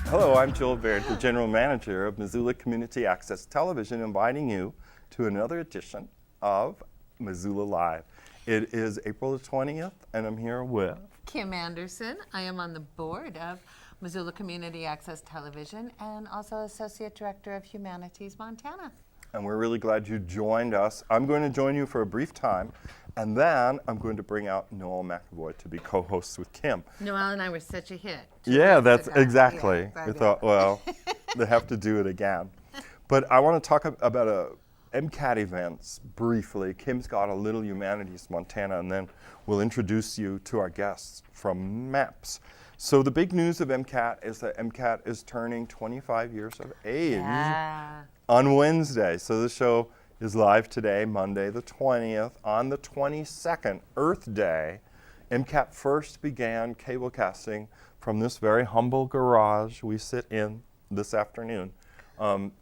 Hello, I'm Joel Baird, the General Manager of Missoula Community Access Television, inviting you to another edition of Missoula Live. It is April the 20th, and I'm here with Kim Anderson. I am on the board of Missoula Community Access Television and also Associate Director of Humanities, Montana. And we're really glad you joined us. I'm going to join you for a brief time, and then I'm going to bring out Noelle McAvoy to be co-hosts with Kim. Noelle and I were such a hit. Yeah, that's exactly. Yeah, we thought, well, they have to do it again. But I want to talk about MCAT events briefly. Kim's got a little Humanities Montana, and then we'll introduce you to our guests from MAPS. So the big news of MCAT is that MCAT is turning 25 years of age on Wednesday. So the show is live today, Monday the 20th. On the 22nd, Earth Day, MCAT first began cablecasting from this very humble garage we sit in this afternoon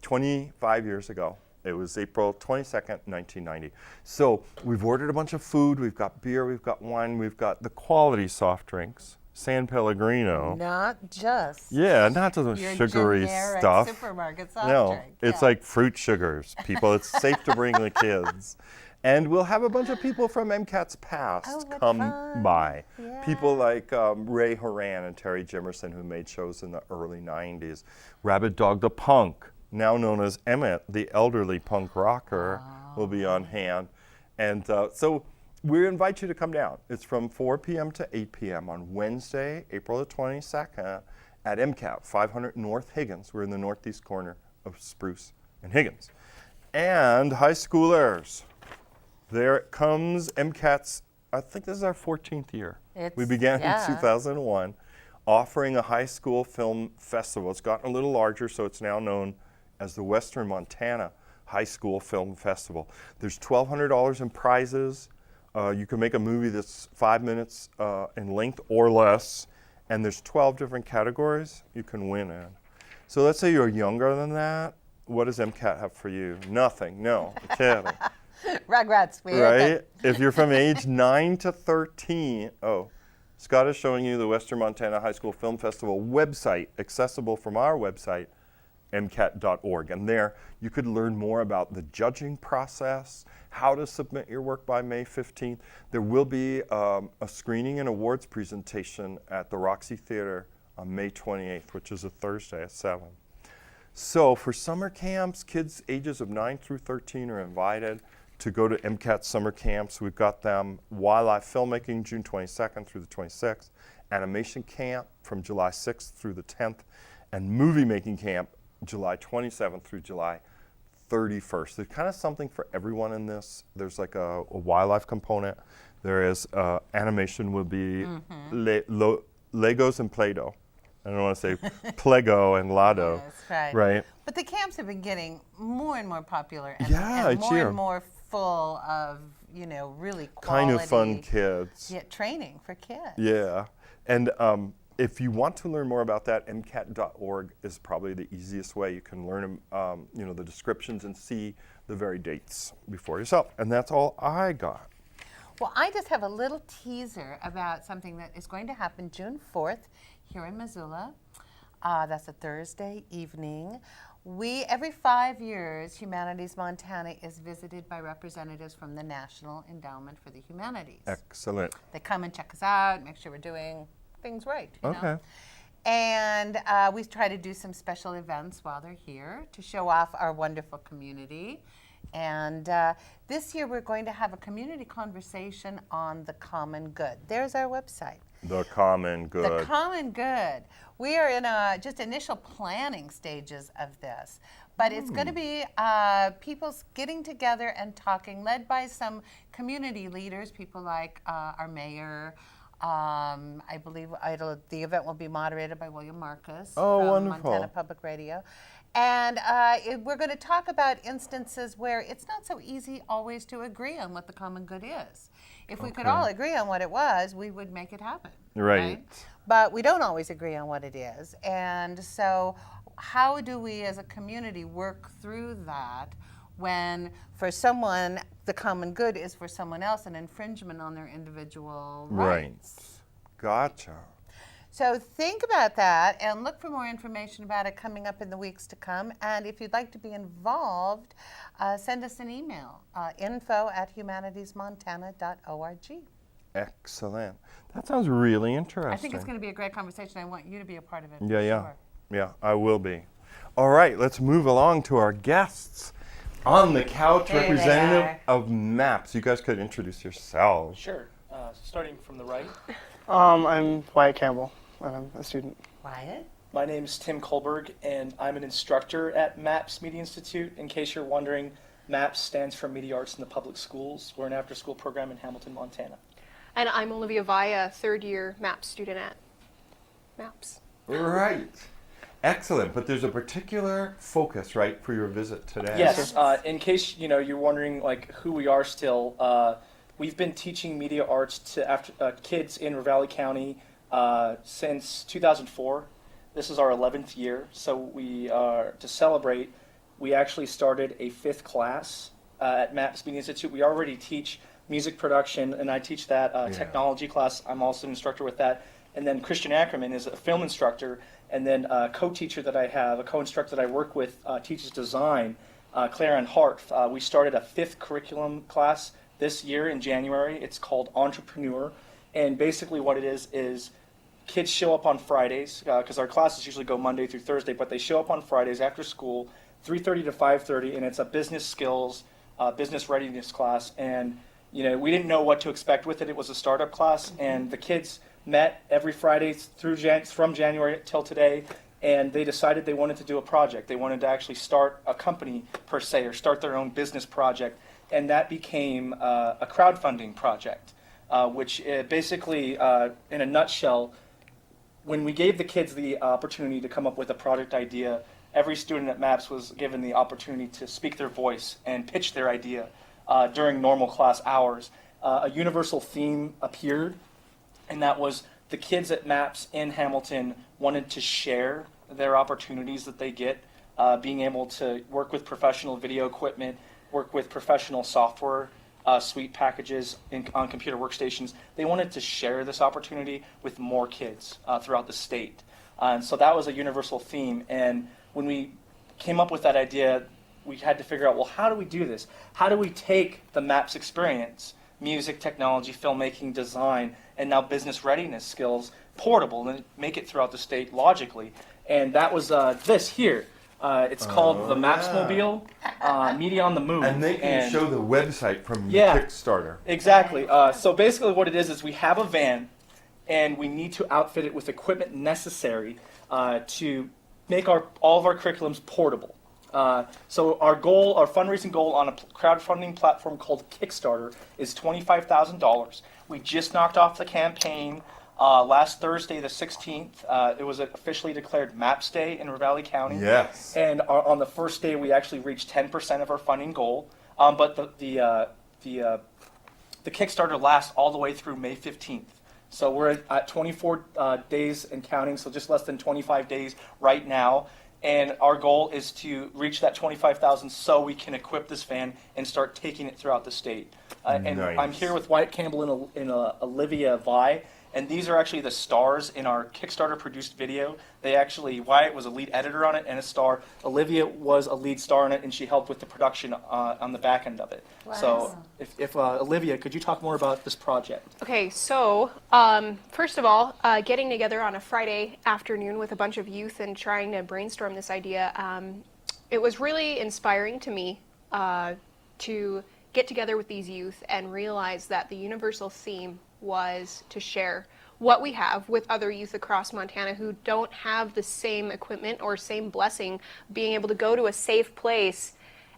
25 years ago. It was April 22nd, 1990. So we've ordered a bunch of food. We've got beer, we've got wine, we've got the quality soft drinks, San Pellegrino. Not just Yeah, not just the your sugary generic stuff. supermarket soft No, drink. it's Yeah. like fruit sugars, people. It's safe to bring the kids. And we'll have a bunch of people from MCAT's past what come fun. by. Yeah. People like Ray Horan and Terry Jimerson, who made shows in the early 90s. Rabbit Dog the Punk, now known as Emmett, the elderly punk rocker, will be on hand. And so we invite you to come down. It's from 4 p.m. to 8 p.m. on Wednesday, April the 22nd at MCAT, 500 North Higgins. We're in the northeast corner of Spruce and Higgins. And high schoolers, there it comes MCAT's, I think this is our 14th year. We began in 2001, offering a high school film festival. It's gotten a little larger, so it's now known as the Western Montana High School Film Festival. There's $1,200 in prizes. You can make a movie that's 5 minutes in length or less, and there's 12 different categories you can win in. So let's say you're younger than that. What does MCAT have for you? Nothing. No, I'm kidding. Rugrats. Right? If you're from age 9 to 13, Scott is showing you the Western Montana High School Film Festival website, accessible from our website, MCAT.org. And there you could learn more about the judging process, how to submit your work by May 15th. There will be a screening and awards presentation at the Roxy Theater on May 28th, which is a Thursday at 7. So for summer camps, kids ages of 9 through 13 are invited to go to MCAT summer camps. We've got them wildlife filmmaking June 22nd through the 26th, animation camp from July 6th through the 10th, and movie making camp July 27th through July 31st. There's kind of something for everyone in this. There's like a wildlife component. There is animation will be Legos and Play-Doh. I don't want to say Plego and Lado. Yes, right. But the camps have been getting more and more popular and, Yeah, and each more year. and more full of, really quality. Kind of fun kids. Yeah, training for kids. Yeah. And if you want to learn more about that, MCAT.org is probably the easiest way. You can learn the descriptions and see the very dates before yourself. And that's all I got. Well, I just have a little teaser about something that is going to happen June 4th here in Missoula. That's a Thursday evening. Every 5 years, Humanities Montana is visited by representatives from the National Endowment for the Humanities. Excellent. They come and check us out, make sure we're doing things right. You know? And we try to do some special events while they're here to show off our wonderful community. And this year we're going to have a community conversation on the common good. There's our website. The Common Good. The Common Good. We are in just initial planning stages of this. But it's going to be people getting together and talking, led by some community leaders, people like our mayor. I believe the event will be moderated by William Marcus from wonderful. Montana Public Radio. And we're going to talk about instances where it's not so easy always to agree on what the common good is. If we could all agree on what it was, we would make it happen. Right. But we don't always agree on what it is. And so how do we as a community work through that when for someone the common good is for someone else an infringement on their individual rights? Right. Gotcha. So think about that and look for more information about it coming up in the weeks to come. And if you'd like to be involved, send us an email, info@humanitiesmontana.org. Excellent. That sounds really interesting. I think it's going to be a great conversation. I want you to be a part of it. Yeah, yeah. Sure. Yeah, I will be. All right, let's move along to our guests. On the couch, There they representative are. of MAPS. You guys could introduce yourselves. Sure. Starting from the right. I'm Wyatt Campbell, and I'm a student. Wyatt? My name is Tim Kohlberg, and I'm an instructor at MAPS Media Institute. In case you're wondering, MAPS stands for Media Arts in the Public Schools. We're an after-school program in Hamilton, Montana. And I'm Olivia Vaya, third-year MAPS student at MAPS. Right. Excellent. But there's a particular focus, right, for your visit today. Yes. In case you're wondering like who we are still, we've been teaching media arts to kids in Ravalli County since 2004. This is our 11th year. So we to celebrate, we actually started a 5th class at MAPS Media Institute. We already teach music production, and I teach that technology class. I'm also an instructor with that. And then Christian Ackerman is a film instructor, and then a co-teacher that I have, a co-instructor that I work with, teaches design, Claire Ann Hart. We started a 5th curriculum class this year in January. It's called Entrepreneur, and basically what it is kids show up on Fridays, because our classes usually go Monday through Thursday, but they show up on Fridays after school, 3:30 to 5:30, and it's a business skills, business readiness class. And we didn't know what to expect with it. It was a startup class, and the kids met every Friday from January till today, and they decided they wanted to do a project. They wanted to actually start a company per se, or start their own business project, and that became a crowdfunding project, which basically, in a nutshell, when we gave the kids the opportunity to come up with a product idea, every student at MAPS was given the opportunity to speak their voice and pitch their idea during normal class hours. A universal theme appeared, and that was the kids at MAPS in Hamilton wanted to share their opportunities that they get, being able to work with professional video equipment, work with professional software suite packages on computer workstations. They wanted to share this opportunity with more kids throughout the state. And so that was a universal theme. And when we came up with that idea, we had to figure out, well, how do we do this? How do we take the MAPS experience, music, technology, filmmaking, design, and now business readiness skills, portable, and make it throughout the state logically? And that was this here. It's called the MAPS Mobile, Media on the Move. And they can show the website from Yeah. Kickstarter. Exactly. So basically what it is we have a van, and we need to outfit it with equipment necessary to make all of our curriculums portable. So our fundraising goal on a crowdfunding platform called Kickstarter is $25,000. We just knocked off the campaign last Thursday, the 16th. It was officially declared MAPS Day in Ravalli County. Yes. And on the first day, we actually reached 10% of our funding goal. But the Kickstarter lasts all the way through May 15th. So we're at 24 days and counting, so just less than 25 days right now. And our goal is to reach that 25,000 so we can equip this van and start taking it throughout the state. And Nice. I'm here with Wyatt Campbell and Olivia Vi. And these are actually the stars in our Kickstarter-produced video. Wyatt was a lead editor on it and a star. Olivia was a lead star on it, and she helped with the production on the back end of it. Wow. So, if Olivia, could you talk more about this project? Okay, so first of all, getting together on a Friday afternoon with a bunch of youth and trying to brainstorm this idea, it was really inspiring to me to get together with these youth and realize that the universal theme was to share what we have with other youth across Montana who don't have the same equipment or same blessing, being able to go to a safe place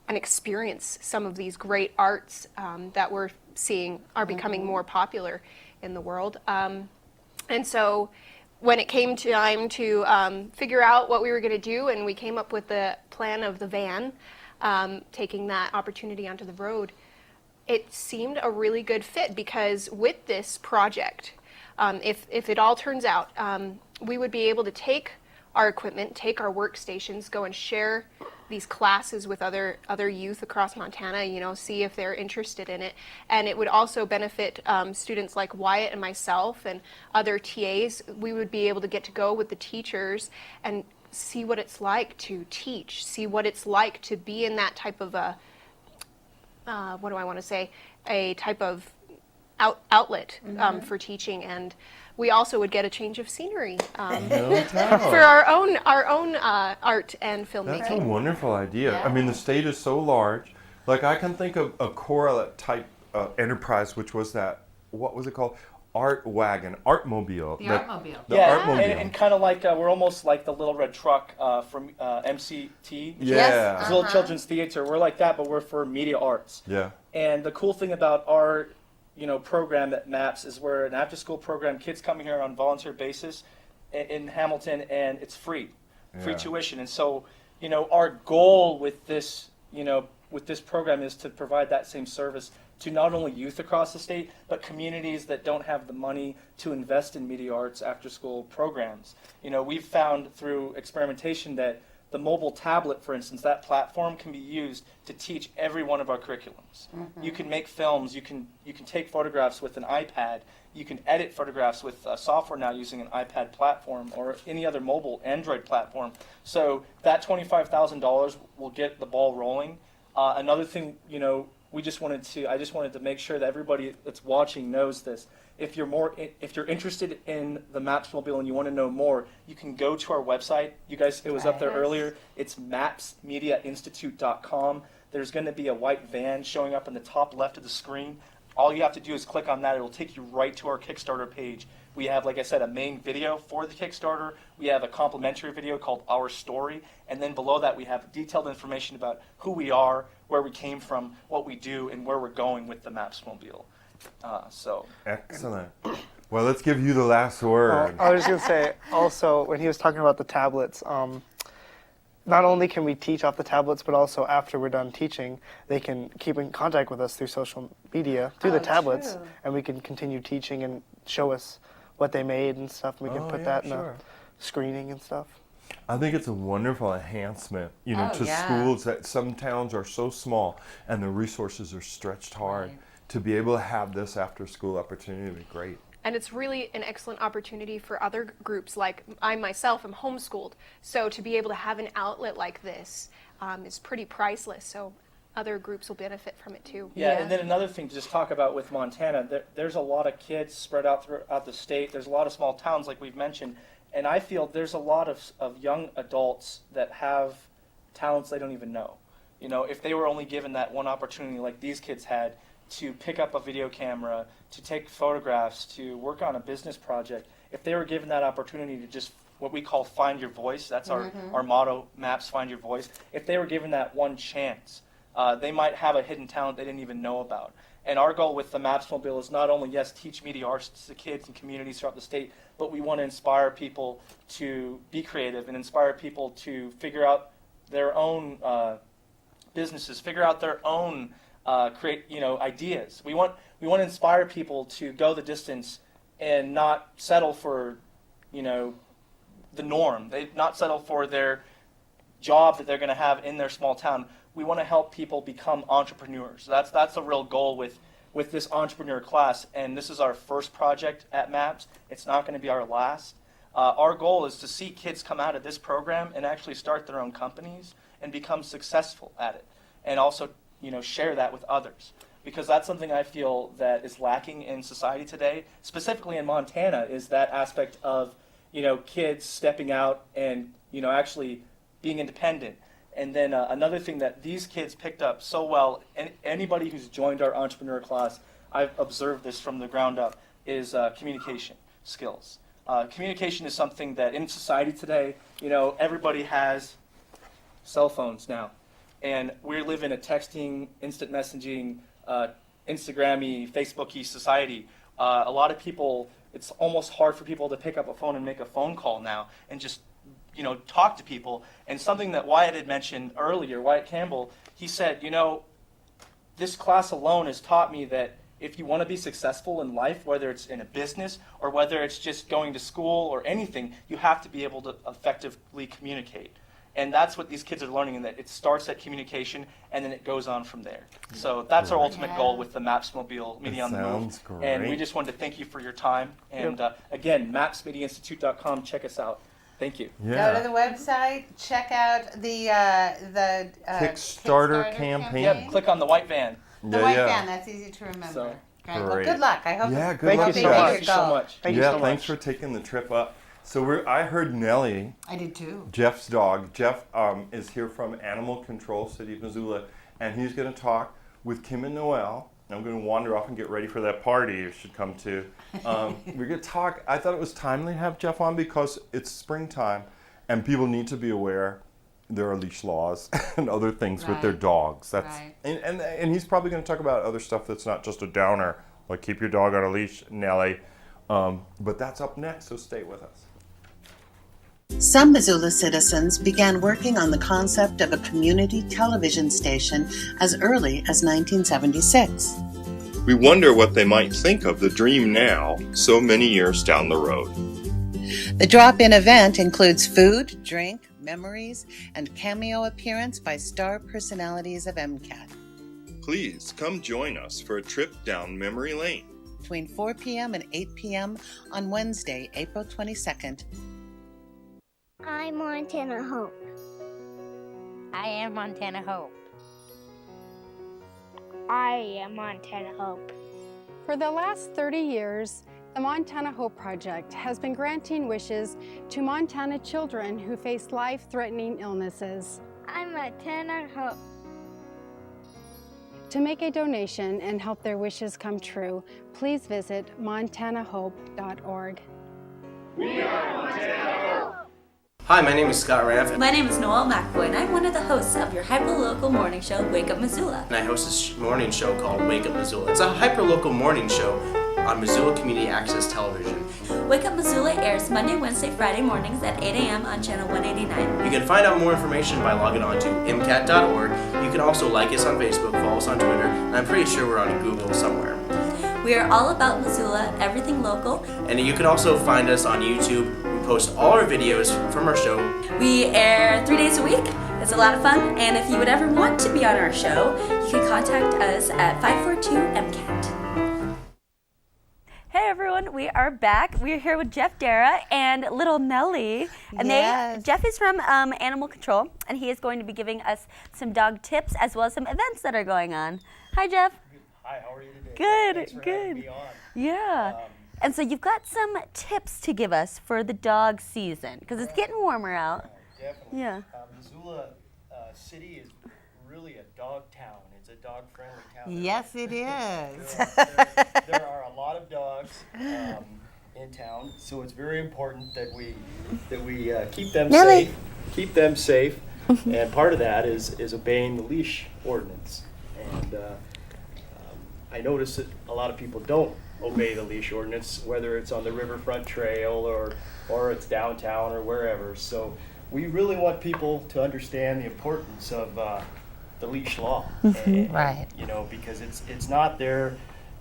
and experience some of these great arts that we're seeing are becoming more popular in the world. And so when it came time to figure out what we were going to do, and we came up with the plan of the van, taking that opportunity onto the road, it seemed a really good fit, because with this project, if it all turns out, we would be able to take our equipment, take our workstations, go and share these classes with other youth across Montana, see if they're interested in it. And it would also benefit students like Wyatt and myself and other TAs. We would be able to get to go with the teachers and see what it's like to teach, see what it's like to be in that type of a, what do I want to say, a type of outlet for teaching. And we also would get a change of scenery No doubt. for our own art and filmmaking. That's a wonderful idea. Yeah. I mean, the state is so large. Like, I can think of a correlate type enterprise, which was that, what was it called? Art wagon, Artmobile. The Artmobile. The Yeah, Artmobile. and kind of like we're almost like the Little Red Truck from MCT. Yeah. It's a little children's theater. We're like that, but we're for media arts. Yeah. And the cool thing about our, program at MAPS is we're an after-school program. Kids come here on volunteer basis in Hamilton, and it's free Yeah. tuition. And so, our goal with this, with this program is to provide that same service to not only youth across the state, but communities that don't have the money to invest in media arts after-school programs. We've found through experimentation that the mobile tablet, for instance, that platform can be used to teach every one of our curriculums. You can make films, you can take photographs with an iPad, you can edit photographs with software now using an iPad platform or any other mobile Android platform. So that $25,000 will get the ball rolling. Another thing, I just wanted to make sure that everybody that's watching knows this. If you're interested in the MAPS Mobile and you want to know more, you can go to our website. You guys, it was up there earlier. It's mapsmediainstitute.com. There's going to be a white van showing up in the top left of the screen. All you have to do is click on that. It'll take you right to our Kickstarter page. We have, like I said, a main video for the Kickstarter. We have a complimentary video called Our Story. And then below that, we have detailed information about who we are, where we came from, what we do, and where we're going with the MAPS Mobile. Excellent. Well, let's give you the last word. I was just going to say, also, when he was talking about the tablets, not only can we teach off the tablets, but also after we're done teaching, they can keep in contact with us through social media, through the tablets, true. and we can continue teaching and show us what they made and stuff. We can Oh, put yeah, that in sure. the screening and stuff. I think it's a wonderful enhancement, Oh, to yeah. schools that some towns are so small and the resources are stretched hard. Right. To be able to have this after-school opportunity would be great. And it's really an excellent opportunity for other groups, like I myself am homeschooled. So to be able to have an outlet like this is pretty priceless. So other groups will benefit from it too. Yeah, Yeah. and then another thing to just talk about with Montana, there's a lot of kids spread out throughout the state. There's a lot of small towns, like we've mentioned, and I feel there's a lot of young adults that have talents they don't even know. If they were only given that one opportunity like these kids had to pick up a video camera, to take photographs, to work on a business project, if they were given that opportunity to just what we call find your voice, that's our motto, MAPS, find your voice. If they were given that one chance, they might have a hidden talent they didn't even know about. And our goal with the MAPS Mobile is not only, yes, teach media arts to kids and communities throughout the state, but we want to inspire people to be creative and inspire people to figure out their own businesses, figure out their own ideas. We want to inspire people to go the distance and not settle for, the norm. They not settle for their job that they're going to have in their small town. We want to help people become entrepreneurs. That's the real goal with this entrepreneur class. And this is our first project at MAPS. It's not going to be our last. Our goal is to see kids come out of this program and actually start their own companies and become successful at it, and also share that with others, because that's something I feel that is lacking in society today, specifically in Montana, is that aspect of kids stepping out and actually being independent. And then another thing that these kids picked up so well, and anybody who's joined our entrepreneur class, I've observed this from the ground up, is communication skills. Communication is something that in society today, everybody has cell phones now. And we live in a texting, instant messaging, Instagram-y, Facebook-y society. A lot of people, it's almost hard for people to pick up a phone and make a phone call now and just, talk to people. And something that Wyatt had mentioned earlier, Wyatt Campbell, he said, this class alone has taught me that if you want to be successful in life, whether it's in a business or whether it's just going to school or anything, you have to be able to effectively communicate. And that's what these kids are learning, in that it starts at communication and then it goes on from there. So that's our ultimate goal with the MAPS Mobile Media on the Move. Sounds great. And we just wanted to thank you for your time. And again, mapsmediainstitute.com, check us out. Thank you. Go to the website, check out the Kickstarter campaign. Yep, click on the white van. The white van, that's easy to remember. So, Great. Well, great. good luck. I hope Yeah, it- good Thank luck, you they so make much. it Thank you so go. much. Thank you Yeah, so thanks much. for taking the trip up. So I heard Nellie, I did too. Jeff's dog. Jeff is here from Animal Control, City of Missoula, and he's going to talk with Kim and Noelle. I'm going to wander off and get ready for that party you should come to. We're going to talk. I thought it was timely to have Jeff on because it's springtime, and people need to be aware there are leash laws and other things with their Right. dogs. That's Right. and he's probably going to talk about other stuff that's not just a downer, like keep your dog on a leash, Nellie. But that's up next, so stay with us. Some Missoula citizens began working on the concept of a community television station as early as 1976. We wonder what they might think of the dream now, so many years down the road. The drop-in event includes food, drink, memories, and cameo appearance by star personalities of MCAT. Please come join us for a trip down memory lane. Between 4 p.m. and 8 p.m. on Wednesday, April 22nd. I'm Montana Hope. I am Montana Hope. I am Montana Hope. For the last 30 years, the Montana Hope Project has been granting wishes to Montana children who face life-threatening illnesses. I'm Montana Hope. To make a donation and help their wishes come true, please visit montanahope.org. Hi, my name is Scott Ranf, My name is Noelle McAvoy, and I'm one of the hosts of your hyperlocal morning show, Wake Up Missoula. and I host a morning show called Wake Up Missoula. It's a hyperlocal morning show on Missoula Community Access Television. Wake Up Missoula airs Monday, Wednesday, Friday mornings at 8 a.m. on channel 189. You can find out more information by logging on to MCAT.org. You can also like us on Facebook, follow us on Twitter, and I'm pretty sure we're on Google somewhere. We are all about Missoula, everything local. And you can also find us on YouTube. We post all our videos from our show. We air 3 days a week. It's a lot of fun, and if you would ever want to be on our show, you can contact us at 542-MCAT. Hey everyone, we are back. We're here with Jeff, Darrah, and little Nellie. And Yes. Jeff is from Animal Control, and he is going to be giving us some dog tips as well as some events that are going on. Hi, Jeff. Hi, how are you today? Good, Thanks for good. having me on. Yeah. And so you've got some tips to give us for the dog season, because it's getting warmer out. Definitely. Yeah. Missoula City is really a dog town. It's a dog-friendly town. Yes, it is. There are a lot of dogs in town, so it's very important that we keep them Nellie. safe. Keep them safe, and part of that is obeying the leash ordinance. And I notice that a lot of people don't obey the leash ordinance, whether it's on the riverfront trail or it's downtown or wherever. So we really want people to understand the importance of the leash law. And, Right. you know, because it's not there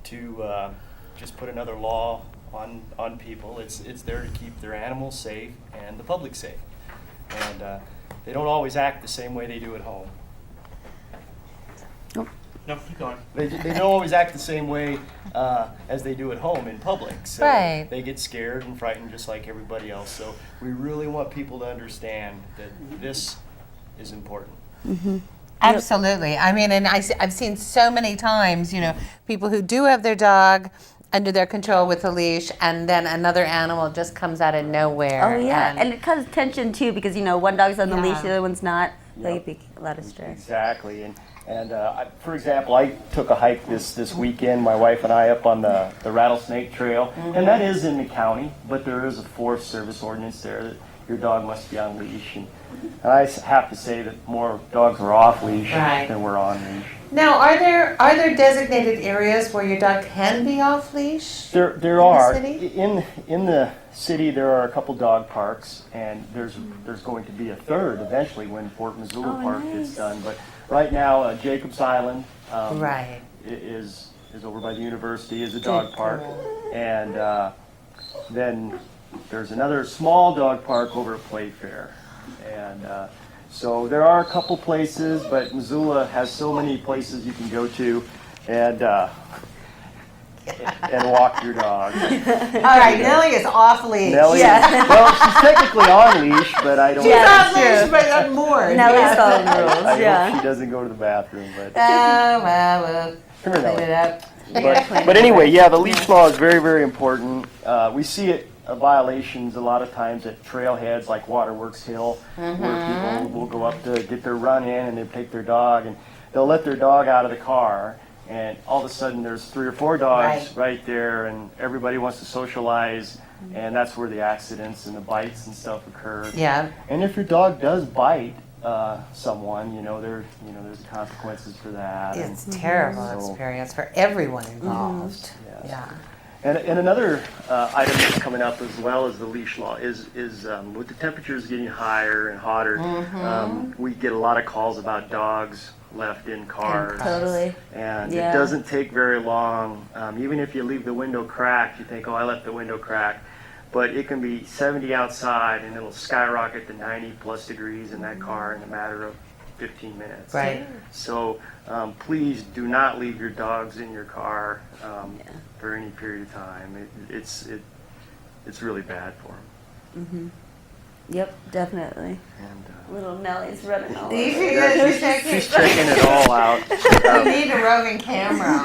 to just put another law on people. It's there to keep their animals safe and the public safe. And they don't always act the same way they do at home. No, keep going. They don't always act the same way as they do at home in public. So Right. they get scared and frightened just like everybody else. So we really want people to understand that this is important. Absolutely. I mean, and I've seen so many times, you know, people who do have their dog under their control with a leash, and then another animal just comes out of nowhere. Oh, yeah. And it causes tension, too, because, you know, one dog's on the leash, Yeah. the other one's not. So Yep. you'd be a lot of stress. Exactly. And for example, I took a hike this weekend, my wife and I, up on the Rattlesnake Trail. And that is in the county, but there is a Forest Service ordinance there that your dog must be on leash. And I have to say that more dogs are off leash Right. than we're on leash. Now, are there designated areas where your dog can be off leash? There the are city? in the city. There are a couple dog parks, and there's going to be a third eventually when Fort Missoula Oh, Park nice. gets done. But right now, Jacobs Island Right. is over by the university, is a dog park, and then there's another small dog park over at Playfair, and So there are a couple places, but Missoula has so many places you can go to and walk your dog. All right, Nellie is off leash. Nellie, well, she's technically on leash, but I don't. She's off leash, but on more. Nellie's following the I rules. Yeah. hope she doesn't go to the bathroom, but. Oh, well, Come we'll here, clean Nellie. it up. But anyway, yeah, the leash law is very, very important. We see it violations a lot of times at trailheads like Waterworks Hill, where people will go up to get their run in and they take their dog and they'll let their dog out of the car. And all of a sudden there's 3 or 4 dogs right there and everybody wants to socialize and that's where the accidents and the bites and stuff occur. Yeah. And if your dog does bite someone, there's consequences for that. It's a terrible experience for everyone involved. Yes. Yeah. And another item that's coming up as well as the leash law is with the temperatures getting higher and hotter, we get a lot of calls about dogs left in cars. Totally. And Yeah. it doesn't take very long. Even if you leave the window cracked, you think, oh, I left the window cracked. But it can be 70 outside and it'll skyrocket to 90 plus degrees in that car in a matter of 15 minutes. Right. So please do not leave your dogs in your car for any period of time. It's really bad for them. Yep, definitely. And, Little Nellie's running all over. she's checking it all out. We need a roving camera on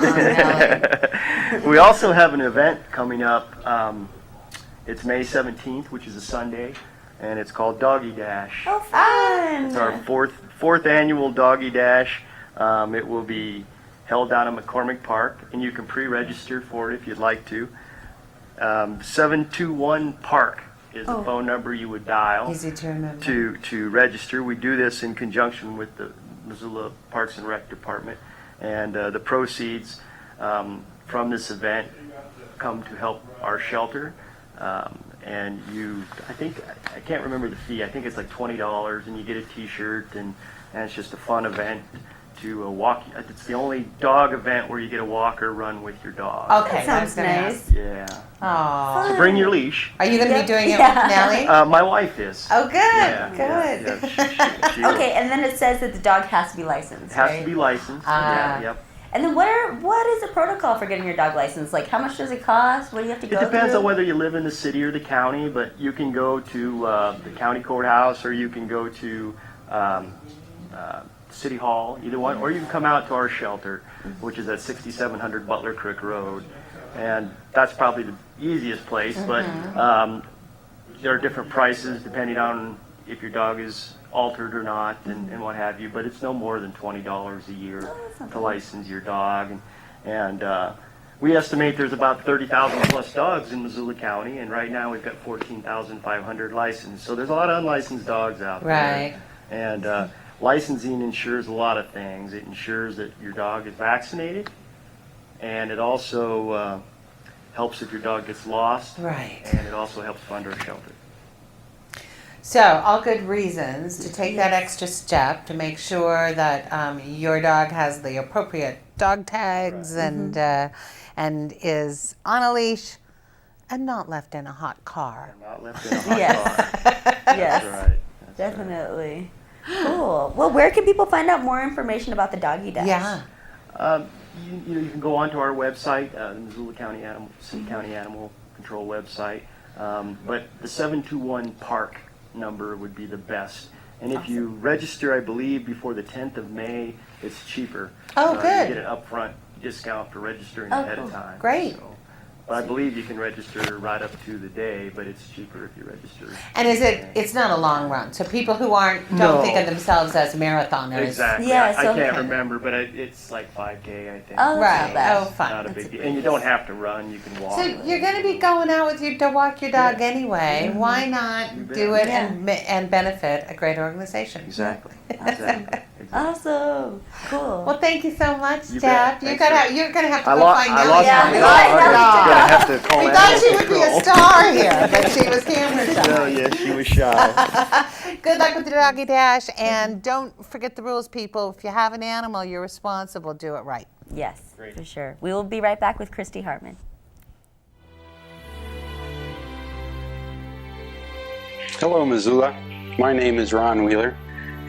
Nellie. We also have an event coming up. It's May 17th, which is a Sunday, and it's called Doggy Dash. Oh, fun! It's our fourth annual Doggy Dash. It will be held down at McCormick Park, and you can pre-register for it if you'd like to. 721-PARK is the phone number you would dial Easy to remember. to register. We do this in conjunction with the Missoula Parks and Rec Department, and the proceeds from this event come to help our shelter. And I can't remember the fee. I think it's like $20, and you get a T-shirt, and it's just a fun event to walk. It's the only dog event where you get a walk or run with your dog. Okay, That sounds nice. Yeah. Oh. So bring your leash. Are you going to be doing it with Nellie? My wife is. Oh, good, Yeah, good. she Okay, and then it says that the dog has to be licensed, has right? to be licensed. Yep. And then what is the protocol for getting your dog licensed? Like, how much does it cost? What do you have to go It depends through? on whether you live in the city or the county, but you can go to the county courthouse or you can go to City Hall, either one, or you can come out to our shelter, which is at 6700 Butler Creek Road. And that's probably the easiest place, but there are different prices depending on if your dog is altered or not and what have you, but it's no more than $20 a year to license your dog. And we estimate there's about 30,000 plus dogs in Missoula County, and right now we've got 14,500 licensed. So there's a lot of unlicensed dogs out there. Right. And licensing ensures a lot of things. It ensures that your dog is vaccinated, and it also helps if your dog gets lost. Right. And it also helps fund our shelter. So, all good reasons to take that extra step to make sure that your dog has the appropriate dog tags and is on a leash and not left in a hot car. Not left in a hot car. Yes, That's right. That's definitely. Cool. Well, where can people find out more information about the Doggy Dash? Yeah. You can go onto our website, the Missoula City County Animal Control website. But the 721-PARK number would be the best. And if you register, I believe, before the 10th of May, it's cheaper. Oh, good. You get an upfront discount for registering ahead of time. Great. So, but I believe you can register right up to the day, but it's cheaper if you register. And it's not a long run, so people who don't No. think of themselves as marathoners. Exactly. Yeah, I so- can't remember, but it's like 5K, I think. Oh, that's Right. not bad. Oh, fun. Not a big deal. And you don't have to run, you can walk. So you're going to be going out with to walk your dog anyway. Why not You bet. do it Yeah. and benefit a great organization? Exactly. Exactly. Awesome. Cool. Well, thank you so much, You Jeff. bet. You're gonna have to I go lost find my Nellie. Yeah, dog. yeah. Gonna have to call We animal thought she would be a control. star here, but she was camera Oh, shy. yeah, she was shy. Good luck with the Doggy Dash, and don't forget the rules, people. If you have an animal, you're responsible. Do it right. Yes, for sure. We will be right back with Kristi Harman. Hello, Missoula. My name is Ron Wheeler,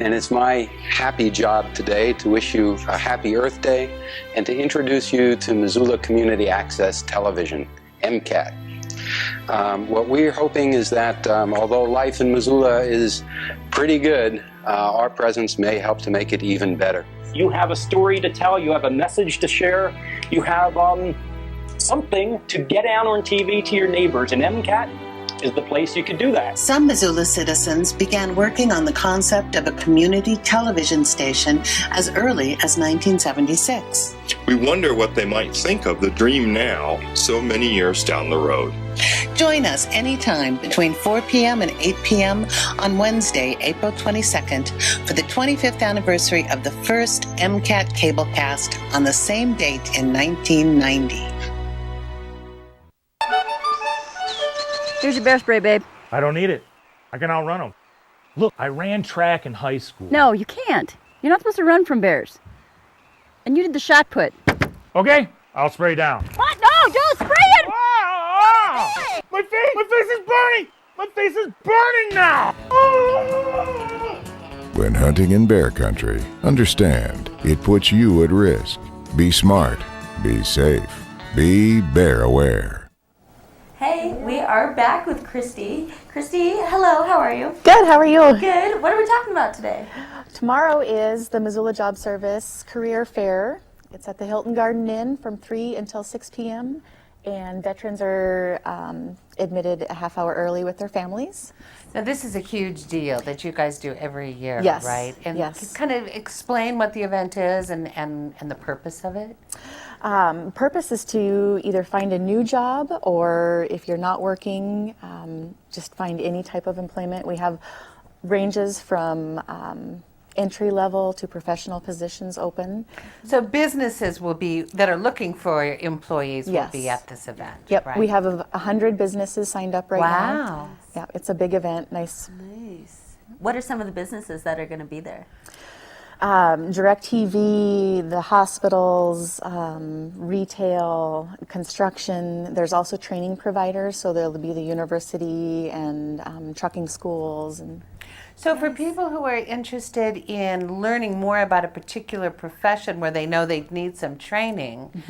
and it's my happy job today to wish you a happy Earth Day and to introduce you to Missoula Community Access Television, MCAT. What we're hoping is that although life in Missoula is pretty good, our presence may help to make it even better. You have a story to tell, you have a message to share, you have something to get out on TV to your neighbors, and MCAT is the place you could do that. Some Missoula citizens began working on the concept of a community television station as early as 1976. We wonder what they might think of the dream now, so many years down the road. Join us anytime between 4 p.m. and 8 p.m. on Wednesday, April 22nd, for the 25th anniversary of the first MCAT cablecast on the same date in 1990. Here's your bear spray, babe. I don't need it. I can outrun them. Look, I ran track in high school. No, you can't. You're not supposed to run from bears. And you did the shot put. Okay, I'll spray down. What? No, don't spray it! My face is burning! My face is burning now! When hunting in bear country, understand it puts you at risk. Be smart, be safe, be bear aware. Hey, we are back with Kristi. Kristi, hello, how are you? Good, how are you? Good. What are we talking about today? Tomorrow is the Missoula Job Service Career Fair. It's at the Hilton Garden Inn from 3 until 6 p.m. And veterans are admitted a half hour early with their families. Now, this is a huge deal that you guys do every year, Yes, right? And yes. kind of explain what the event is and the purpose of it. Purpose is to either find a new job, or if you're not working, just find any type of employment. We have ranges from entry level to professional positions open. So businesses that are looking for employees will be at this event. Yep, right? we have 100 businesses signed up right now. Wow. Yeah, it's a big event. Nice. What are some of the businesses that are going to be there? DirecTV, the hospitals, retail, construction. There's also training providers, so there'll be the university and trucking schools. And So for people who are interested in learning more about a particular profession where they know they need some training,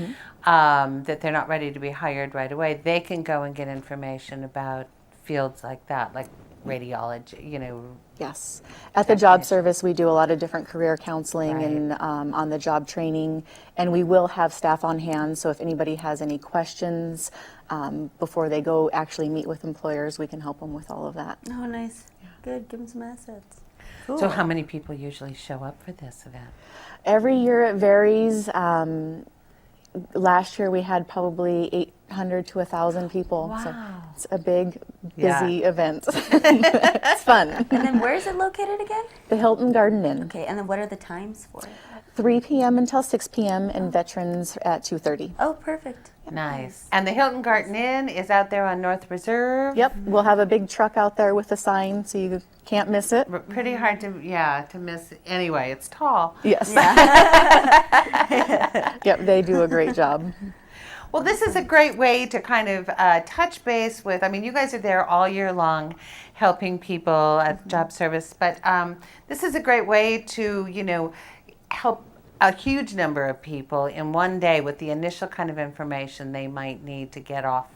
that they're not ready to be hired right away, they can go and get information about fields like that, like radiology, Yes. At the Job Service, we do a lot of different career counseling and on the job training, and we will have staff on hand, so if anybody has any questions before they go actually meet with employers, we can help them with all of that. Oh, nice. Good. Give them some assets. So Cool. how many people usually show up for this event? Every year it varies. Last year we had probably 800 to 1,000 people. Wow. So it's a big, Yeah. busy event. It's fun. And then where is it located again? The Hilton Garden Inn. Okay, and then what are the times for it? 3 p.m. until 6 p.m. and veterans at 2:30. Oh, perfect. Nice. And the Hilton Garden Inn is out there on North Reserve. Yep, we'll have a big truck out there with a sign so you can't miss it. Pretty hard to miss. Anyway, it's tall. Yes. Yep, they do a great job. Well, this is a great way to kind of touch base with, you guys are there all year long helping people at job service, but this is a great way to, help a huge number of people in one day with the initial kind of information they might need to get off,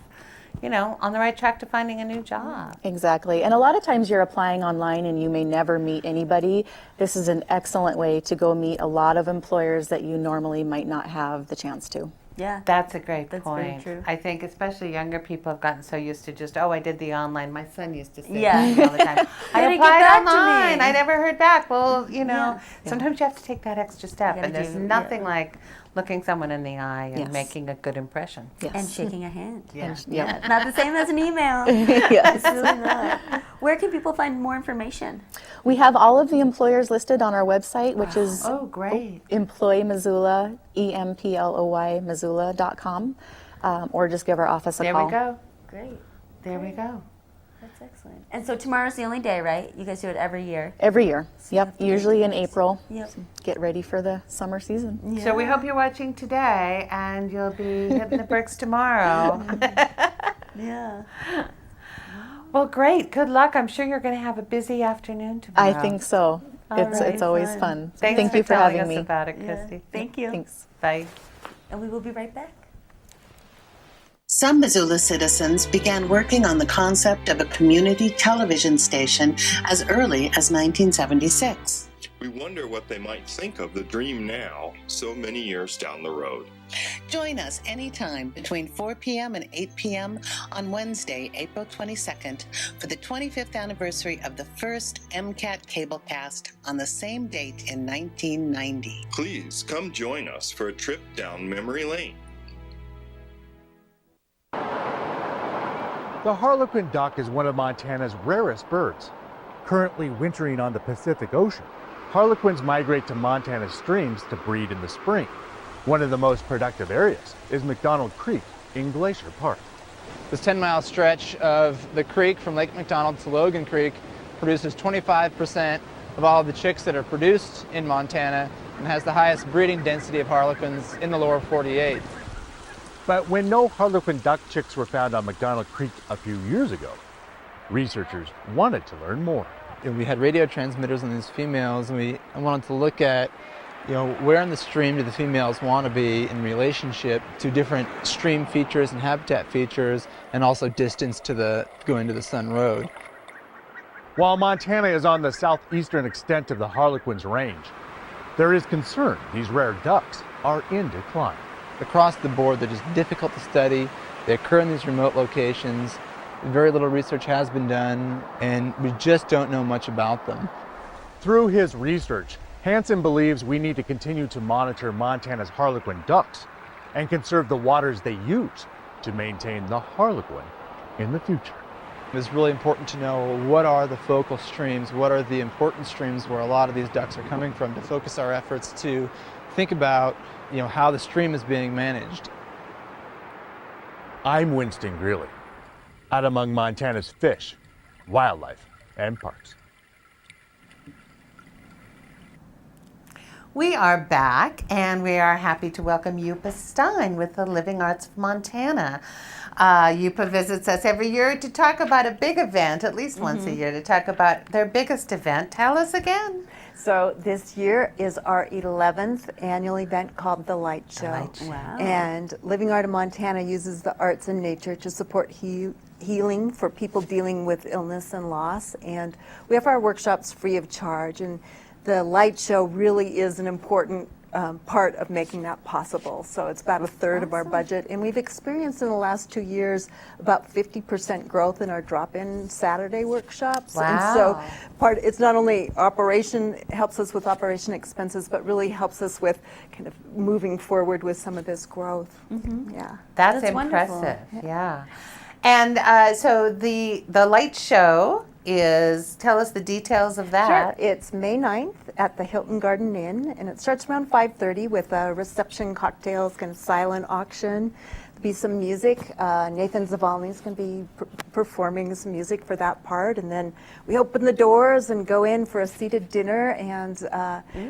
on the right track to finding a new job. Exactly. And a lot of times you're applying online and you may never meet anybody. This is an excellent way to go meet a lot of employers that you normally might not have the chance to. Yeah. That's a great That's point. very true. I think especially younger people have gotten so used to just, I did the online. My son used to say Yeah. that all the time. I Gotta get applied back to me. online. I never heard back. Well, Yeah. sometimes you have to take that extra step. You And gotta there's do- nothing yeah. like looking someone in the eye and Yes. making a good impression. Yes. And shaking a hand. Yeah. Yep. Not the same as an email. Yes. It's really not. Where can people find more information? We have all of the employers listed on our website, which is Oh, great. Employ Missoula, EMPLOY Missoula.com, or just give our office a There call. we go. Great. There we go. That's excellent. And so tomorrow's the only day, right? You guys do it every year. Every year. So you have Yep, to usually in get- April. Yep. Get ready for the summer season. So we hope you're watching today and you'll be hitting the bricks tomorrow. Yeah. Well, great. Good luck. I'm sure you're going to have a busy afternoon tomorrow. I think so. It's always fun. Thanks Thank for you for telling having us me. about it, Kristi. Thank you. Thanks. Bye. And we will be right back. Some Missoula citizens began working on the concept of a community television station as early as 1976. We wonder what they might think of the dream now, so many years down the road. Join us anytime between 4 p.m. and 8 p.m. on Wednesday, April 22nd, for the 25th anniversary of the first MCAT cablecast on the same date in 1990. Please come join us for a trip down memory lane. The harlequin duck is one of Montana's rarest birds. Currently wintering on the Pacific Ocean, harlequins migrate to Montana's streams to breed in the spring. One of the most productive areas is McDonald Creek in Glacier Park. This 10-mile stretch of the creek from Lake McDonald to Logan Creek produces 25% of all of the chicks that are produced in Montana and has the highest breeding density of harlequins in the lower 48. But when no harlequin duck chicks were found on McDonald Creek a few years ago, researchers wanted to learn more. We had radio transmitters on these females, and we wanted to look at, where in the stream do the females want to be in relationship to different stream features and habitat features, and also distance to going to the Sun Road. While Montana is on the southeastern extent of the harlequin's range, there is concern these rare ducks are in decline. Across the board, they're just difficult to study. They occur in these remote locations. Very little research has been done, and we just don't know much about them. Through his research, Hansen believes we need to continue to monitor Montana's harlequin ducks and conserve the waters they use to maintain the harlequin in the future. It's really important to know what are the focal streams, what are the important streams where a lot of these ducks are coming from, to focus our efforts to think about how the stream is being managed. I'm Winston Greeley, out among Montana's fish, wildlife, and parks. We are back, and we are happy to welcome Youpa Stein with the Living Arts of Montana. Youpa visits us every year to talk about a big event, at least once a year, to talk about their biggest event. Tell us again. So this year is our 11th annual event called The Light Show. Wow. And Living Art of Montana uses the arts and nature to support healing for people dealing with illness and loss. And we have our workshops free of charge. And the Light Show really is an important part of making that possible. So it's about a third of our budget. And we've experienced in the last 2 years about 50% growth in our drop-in Saturday workshops. Wow. And so it's not only helps us with operation expenses, but really helps us with kind of moving forward with some of this growth. Yeah. That's wonderful. impressive. Yeah. And so the Light Show tell us the details of that. Sure. It's May 9th at the Hilton Garden Inn, and it starts around 5:30 with a reception, cocktails, kind of silent auction. There'll be some music. Nathan Zavalny is going to be performing some music for that part, and then we open the doors and go in for a seated dinner and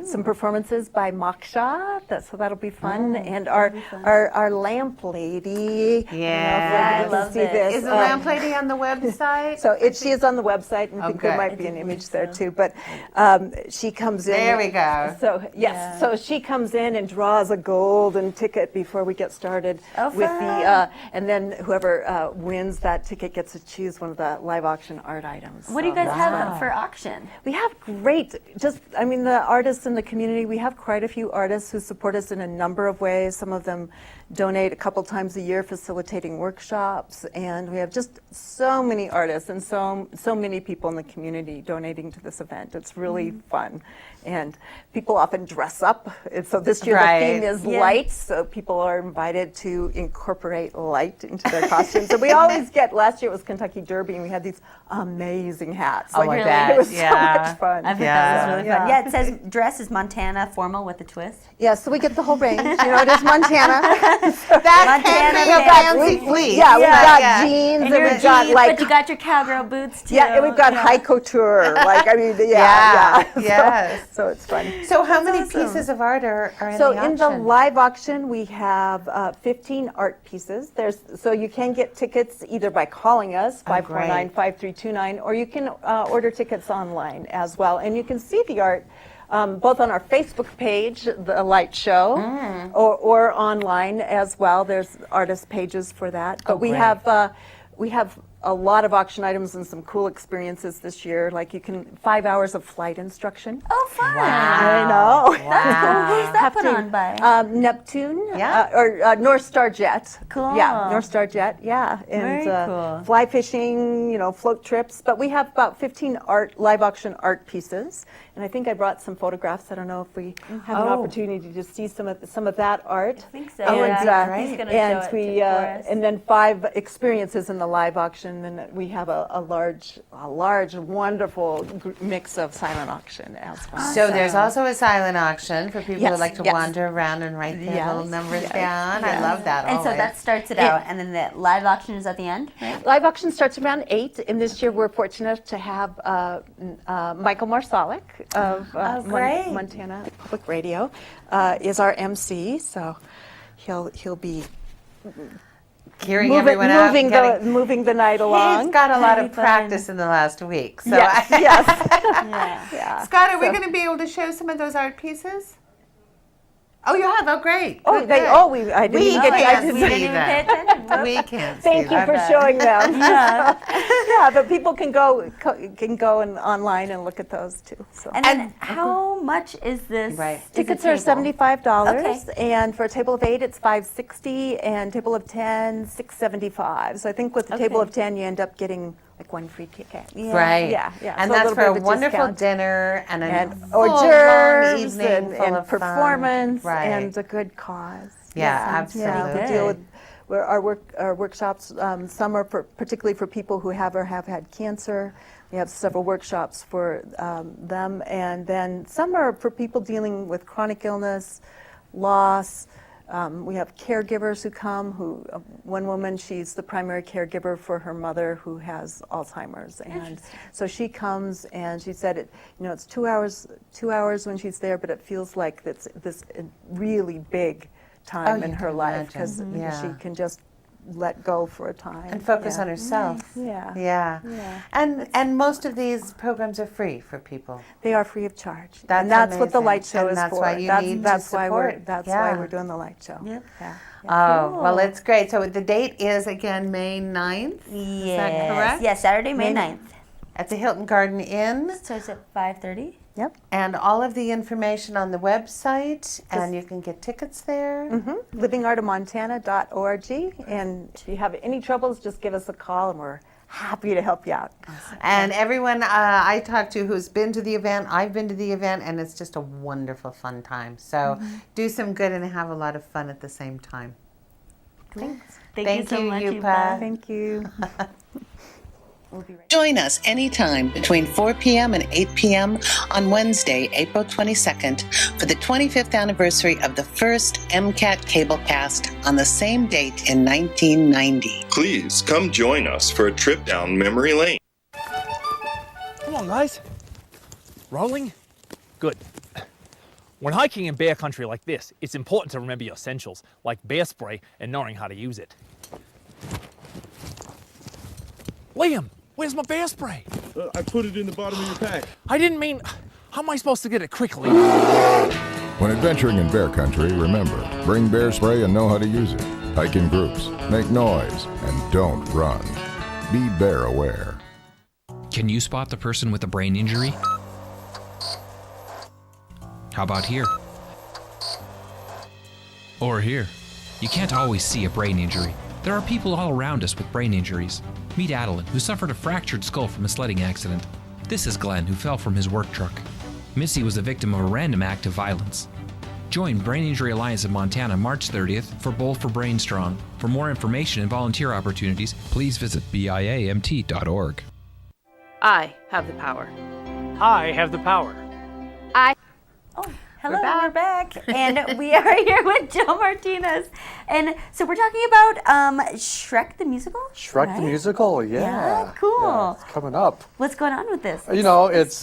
some performances by Moksha. So that'll be fun. And our lamp lady. Yeah, I love this. Is the lamp lady on the website? So she is on the website, and I think there might be an image there too. But she comes in. There we go. So yes, so she comes in and draws a golden ticket before we get started with and then whoever wins that ticket gets to choose one of the live auction art items. What do you guys have for auction? We have the artists in the community, we have quite a few artists who support us in a number of ways. Some of them donate a couple times a year facilitating workshops, and we have just so many artists and so many people in the community donating to this event. It's really fun. And people often dress up. And so this year the theme is light, so people are invited to incorporate light into their costumes. So we always last year it was Kentucky Derby, and we had these amazing hats. Oh, I bet. It was so much fun. I bet that was really fun. Yeah, it says dress is Montana formal with a twist. Yeah, so we get the whole range. It is Montana. That's fancy fleece. Yeah, we've got jeans, and we've got but you got your cowgirl boots too. Yeah, and we've got high couture. Yes. So it's fun. So how many pieces of art are in the auction? So in the live auction, we have 15 art pieces. So you can get tickets either by calling us, 549-5329, or you can order tickets online as well. And you can see the art both on our Facebook page, The Light Show, or online as well. There's artist pages for that. But we have a lot of auction items and some cool experiences this year. Like 5 hours of flight instruction. Oh, fun! Wow. I know. Wow. That's cool. Who's that put on by? Neptune. Yeah. Or North Star Jet. Cool. Yeah, North Star Jet. Yeah. And Very cool. fly fishing, float trips. But we have about 15 live auction art pieces. And I think I brought some photographs. I don't know if we have an opportunity to see some of that art. I think so. And, He's going to show it for us. and then 5 experiences in the live auction, and we have a large, wonderful mix of silent auction as well. So there's also a silent auction for people who like to Yes. wander around and write their little numbers down. I love that. And so always. that starts it out, and then the live auction is at the end, right? Live auction starts around 8, and this year we're fortunate to have Michael Marsalic of great. Montana Public Radio is our MC, so he'll be Gearing everyone out. Moving the night along. He's got a lot of practice in the last week. So Yes. yeah. Scott, are we going to be able to show some of those art pieces? Oh, you have? Oh, great. Oh, Good, I good. didn't We even get can't to see see them. We can't see Thank you them. for showing them. Yeah, but people can go and online and look at those too. So. And then how much is this? Right. Tickets are $75, Okay. and for a table of 8, it's $560, and table of 10, $675. So I think with the table of 10, you end up getting like 1 free ticket. Right. Yeah. And So that's little for a bit of wonderful discount. dinner and a hors full, long d'oeuvres evening full and of fun. performance Right. and a good cause. Yeah, Yeah, absolutely. we deal with our workshops. Some are particularly for people who have or have had cancer. We have several workshops for them, and then some are for people dealing with chronic illness, loss. We have caregivers who come. One woman, she's the primary caregiver for her mother who has Alzheimer's, and so she comes and she said it's 2 hours when she's there, but it feels like it's this really big time in her life because she can just let go for a time And focus on herself. Yeah. And most of these programs are free for people. They are free of charge. That's and that's what the amazing. light show And is that's for. why you need to that's why support. why we're doing the light show. Yep. Yeah. Oh, well, it's great. So the date is, again, May 9th. Is that correct? Yes, Saturday, May 9th. At the Hilton Garden Inn. Starts at 5:30. Yep. And all of the information on the website, and you can get tickets there. Livingartofmontana.org. And if you have any troubles, just give us a call, and we're happy to help you out. And everyone I talked to who's been to the event, I've been to the event, and it's just a wonderful, fun time. So do some good and have a lot of fun at the same time. Thanks. Thank you so much, Youpa. Thank you. Join us anytime between 4 p.m. and 8 p.m. on Wednesday, April 22nd, for the 25th anniversary of the first MCAT cablecast on the same date in 1990. Please come join us for a trip down memory lane. Come on, guys. Rolling? Good. When hiking in bear country like this, it's important to remember your essentials, like bear spray and knowing how to use it. Liam, where's my bear spray? I put it in the bottom of your pack. I didn't mean... How am I supposed to get it quickly? When adventuring in bear country, remember, bring bear spray and know how to use it. Hike in groups, make noise, and don't run. Be bear aware. Can you spot the person with a brain injury? How about here? Or here? You can't always see a brain injury. There are people all around us with brain injuries. Meet Adeline, who suffered a fractured skull from a sledding accident. This is Glenn, who fell from his work truck. Missy was the victim of a random act of violence. Join Brain Injury Alliance of Montana March 30th for Bowl for Brain Strong. For more information and volunteer opportunities, please visit biamt.org. I have the power. I have the power. Hello, we're back. And we are here with Joe Martinez. And so we're talking about Shrek the Musical? Shrek the Musical, Yeah, cool. Yeah, it's coming up. What's going on with this? You know, it's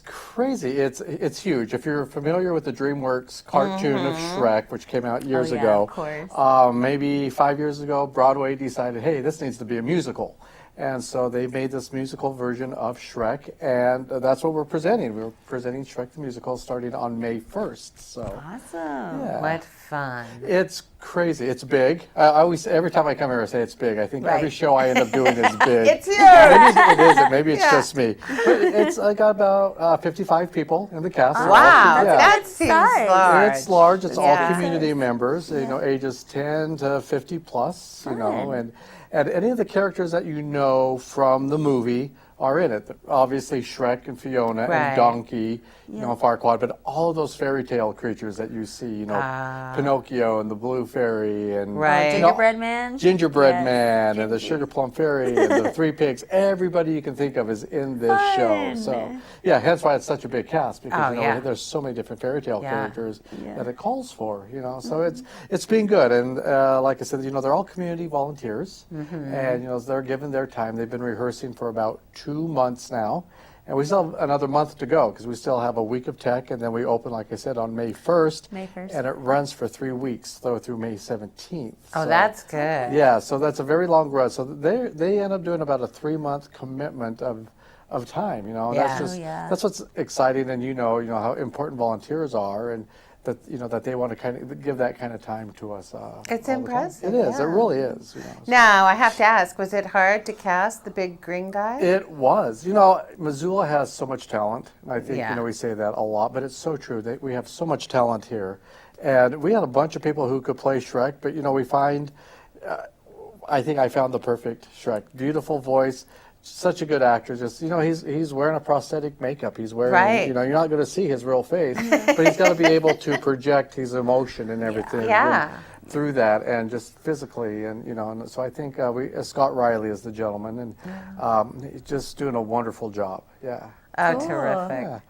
crazy. It's huge. If you're familiar with the DreamWorks cartoon of Shrek, which came out years ago, of course. maybe 5 years ago, Broadway decided, hey, this needs to be a musical. And so they made this musical version of Shrek, and that's what we're presenting. We're presenting Shrek the Musical starting on May 1st. So Awesome. Yeah. What fun. It's crazy. It's big. I always, every time I come here, I say it's big. I think every show I end up doing is big. It's huge. Maybe it isn't. Maybe it's just me. But it's I got about 55 people in the cast. Wow, Yeah. that seems large. It's large. It's all Yeah. community members. You know, ages 10 to 50 plus. You know, and any of the characters that you know from the movie are in it. Obviously, Shrek and Fiona and Donkey, you know, Farquaad, but all of those fairy tale creatures that you see, you know, Pinocchio and the Blue Fairy and Gingerbread Man. Gingerbread Man and the Sugar Plum Fairy and the Three Pigs. Everybody you can think of is in this show. So, yeah, hence why it's such a big cast because you know, there's so many different fairy tale characters that it calls for. You know, so it's been good. And like I said, you know, they're all community volunteers, and you know, they're given their time. They've been rehearsing for about 2 months now. And we still have another month to go because we still have a week of tech, and then we open, like I said, on May 1st. May 1st. And it runs for 3 weeks, though, through May 17th. Oh, So, that's good. yeah, so that's a very long run. So they end up doing about a 3-month commitment of time, you know. And that's just that's what's exciting, and you know how important volunteers are, and that you know that they want to kind of give that kind of time to us. It's all the time. impressive. It is. It really is. You know, so. Now, I have to ask, was it hard to cast the big green guy? It was. You know, Missoula has so much talent. And I think, Yeah. you know, we say that a lot, but it's so true. We have so much talent here. And we had a bunch of people who could play Shrek, but, you know, we find, I think I found the perfect Shrek. Beautiful voice, such a good actor. Just, you know, he's wearing a prosthetic makeup. He's wearing, you know, you're not going to see his real face, but he's got to be able to project his emotion and everything. Yeah. Through that and just physically, and you know, and so I think Scott Riley is the gentleman, and he's just doing a wonderful job. Yeah. Oh, Cool. terrific. Yeah.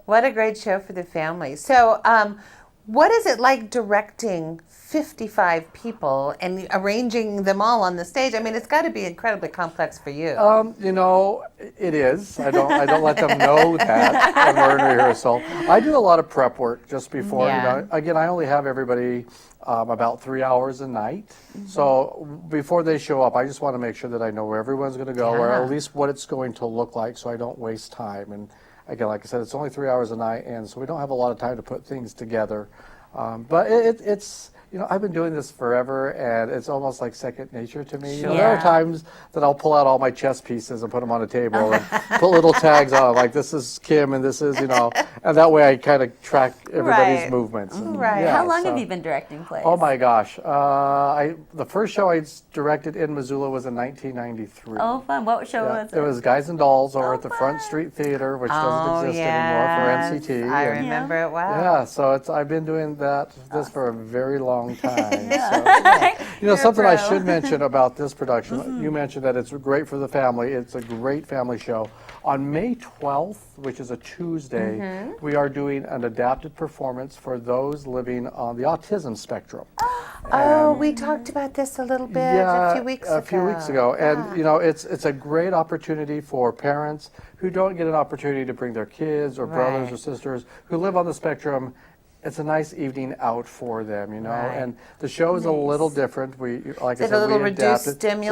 What a great show for the family. So, what is it like directing 55 people and arranging them all on the stage? I mean, it's got to be incredibly complex for you. You know, it is. I don't let them know that when we're in rehearsal. I do a lot of prep work just before. You know, again, I only have everybody about 3 hours a night. So before they show up, I just want to make sure that I know where everyone's going to go, or at least what it's going to look like, so I don't waste time. And again, like I said, it's only 3 hours a night, and so we don't have a lot of time to put things together. But it's, you know, I've been doing this forever, and it's almost like second nature to me. You know, there are times that I'll pull out all my chess pieces and put them on a table and put little tags on, like this is Kim and this is, you know, and that way I kind of track everybody's movements. And, yeah, How long have you been directing plays? Oh my gosh. The first show I directed in Missoula was in 1993. Oh, fun. What show was it? It was Guys and Dolls over at the Front Street Theater, which doesn't exist anymore for MCT. I remember it well. Yeah, so I've been doing this for a very long time. So, yeah. You know, something I should mention about this production, you mentioned that it's great for the family. It's a great family show. On May 12th, which is a Tuesday, we are doing an adapted performance for those living on the autism spectrum. Oh, we talked about this a little bit a few weeks ago. And you know, it's a great opportunity for parents who don't get an opportunity to bring their kids or brothers or sisters who live on the spectrum. It's a nice evening out for them, you know. And the show is a little different. We, like I said, a little we reduced adapted. stimulus?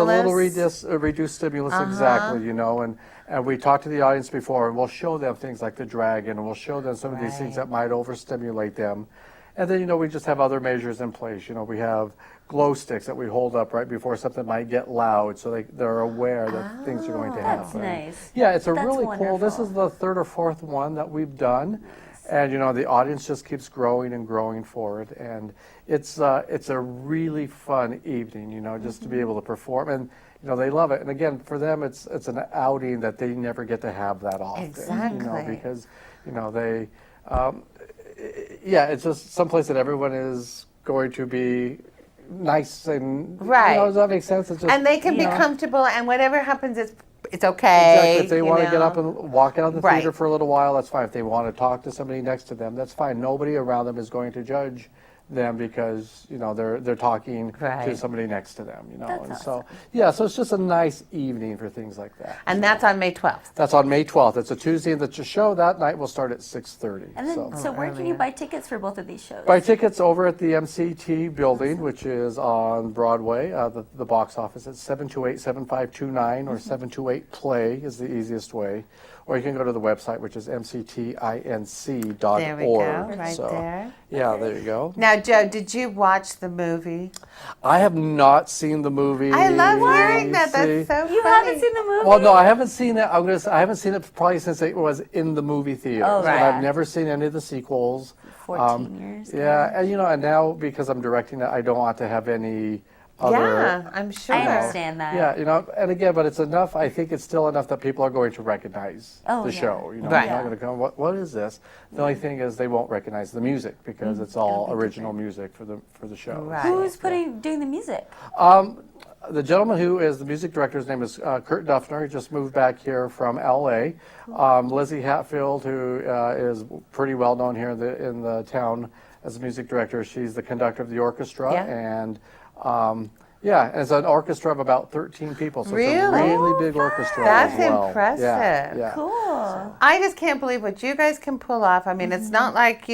It's a little reduced stimulus, exactly, you know. And we talked to the audience before, and we'll show them things like the dragon, and we'll show them some of these things that might overstimulate them. And then, you know, we just have other measures in place. You know, we have glow sticks that we hold up right before something might get loud, so they're aware that things are going to happen. That's nice. Yeah, it's That's really wonderful. cool. This is the third or fourth one that we've done. And you know, the audience just keeps growing and growing for it, and it's a really fun evening, you know, just to be able to perform, and you know, they love it. And again, for them, it's an outing that they never get to have that often. Exactly. You know, because you know they, it's just someplace that everyone is going to be nice and you know, does that make sense? It's just, and they can be comfortable, and whatever happens, it's okay. Exactly. If they want to get up and walk out of the Right. theater for a little while, that's fine. If they want to talk to somebody next to them, that's fine. Nobody around them is going to judge them because they're talking to somebody next to them. So so it's just a nice evening for things like that. And that's on May 12th. That's on May 12th. It's a Tuesday, and the show that night will start at 6:30. And then, so where can you buy tickets for both of these shows? Buy tickets over at the MCT building, which is on Broadway. The box office is 728-7529 or 728-PLAY is the easiest way. Or you can go to the website, which is mctinc.org. There we go, right there. Yeah, there you go. Now, Joe, did you watch the movie? I have not seen the movie. I love hearing that. That's See? so funny. You haven't seen the movie? Well, no, I haven't seen it. I haven't seen it probably since it was in the movie theater. Oh, right. I've never seen any of the sequels. 14 years. Yeah, and now because I'm directing it, I don't want to have any other. Yeah, I'm sure. I understand that. Yeah, and again, but it's enough. I think it's still enough that people are going to recognize the show. Right. They're not going to come. What is this? The only thing is they won't recognize the music because it's all original music for the show. Right. Who's doing the music? The gentleman who is the music director, his name is Kurt Duffner. He just moved back here from LA. Lizzie Hatfield, who is pretty well known here in the town as a music director, she's the conductor of the orchestra. And it's an orchestra of about 13 people, so it's a really big orchestra. That's as well. impressive. Yeah. Cool. I just can't believe what you guys can pull off. I mean, it's not like,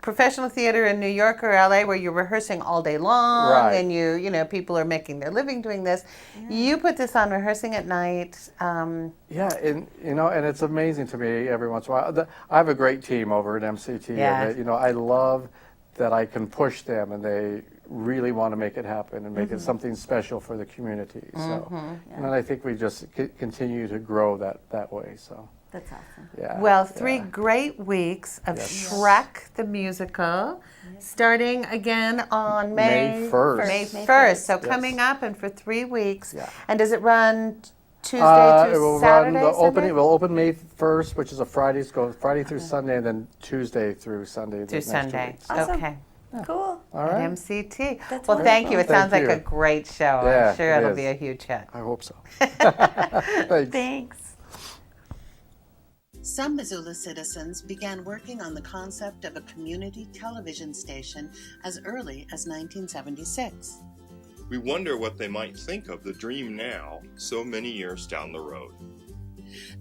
professional theater in New York or LA where you're rehearsing all day long and people are making their living doing this. You put this on rehearsing at night. And it's amazing to me every once in a while. I have a great team over at MCT. Yeah. And I love that I can push them and they really want to make it happen and make it something special for the community. So, and I think we just continue to grow that way. So that's awesome. Yeah. Well, 3 great weeks of Shrek the Musical, starting again on May 1st. May 1st. So coming up and for 3 weeks. Yeah. And does it run Tuesday it through will Saturday? run it will open May 1st, which is a Friday. So go Friday through Sunday, and then Tuesday through Sunday. Through Sunday. Awesome. Okay. Cool. All right. At MCT. That's Well, thank you. It Thank sounds like you. a great show. Yeah, I'm sure it it'll is. be a huge hit. I hope so. Thanks. Thanks. Some Missoula citizens began working on the concept of a community television station as early as 1976. We wonder what they might think of the dream now, so many years down the road.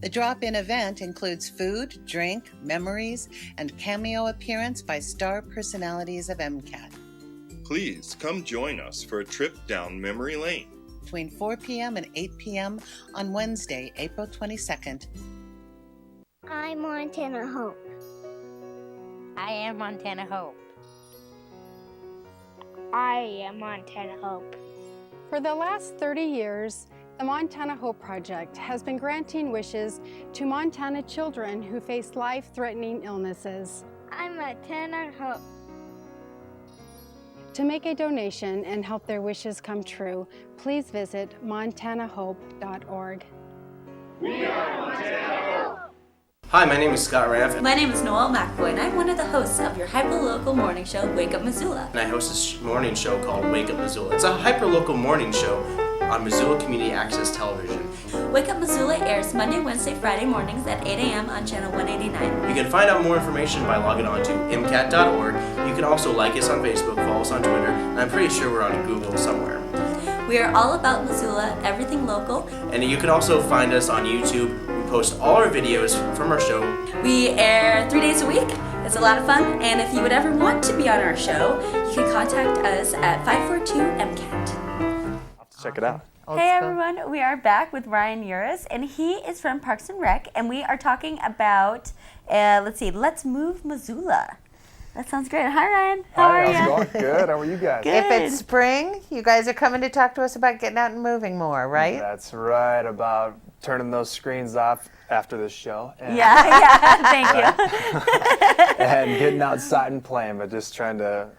The drop-in event includes food, drink, memories, and cameo appearance by star personalities of MCAT. Please come join us for a trip down memory lane. Between 4 p.m. and 8 p.m. on Wednesday, April 22nd. I'm Montana Hope. I am Montana Hope. I am Montana Hope. For the last 30 years, the Montana Hope Project has been granting wishes to Montana children who face life-threatening illnesses. I'm Montana Hope. To make a donation and help their wishes come true, please visit montanahope.org. We are Montana Hope. Hi, my name is Scott Raff. My name is Noelle McAvoy, and I'm one of the hosts of your hyper-local morning show, Wake Up Missoula. And I host a morning show called Wake Up Missoula. It's a hyper-local morning show on Missoula Community Access Television. Wake Up Missoula airs Monday, Wednesday, Friday mornings at 8 a.m. on channel 189. You can find out more information by logging on to MCAT.org. You can also like us on Facebook, follow us on Twitter, and I'm pretty sure we're on Google somewhere. We are all about Missoula, everything local. And you can also find us on YouTube. We post all our videos from our show. We air 3 days a week. It's a lot of fun, and if you would ever want to be on our show, you can contact us at 542-MCAT. Check it out. Hey everyone, we are back with Ryan Yearous, and he is from Parks and Rec, and we are talking about, Let's Move Missoula. That sounds great. Hi Ryan, how are you? How's it going? Good, how are you guys? If it's spring, you guys are coming to talk to us about getting out and moving more, right? That's right, about turning those screens off after this show. And, thank you. and getting outside and playing, but just trying to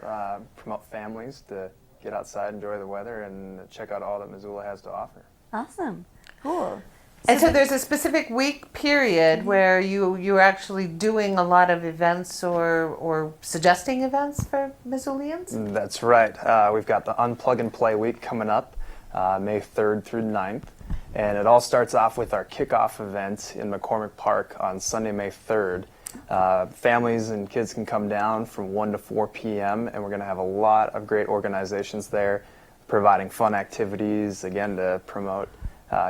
promote families to get outside, enjoy the weather, and check out all that Missoula has to offer. Awesome. Cool. And so there's a specific week period where you're actually doing a lot of events or suggesting events for Missoulians? That's right. We've got the Unplug and Play week coming up, May 3rd through 9th. And it all starts off with our kickoff event in McCormick Park on Sunday, May 3rd. Families and kids can come down from 1 to 4 p.m. and we're going to have a lot of great organizations there providing fun activities, again, to promote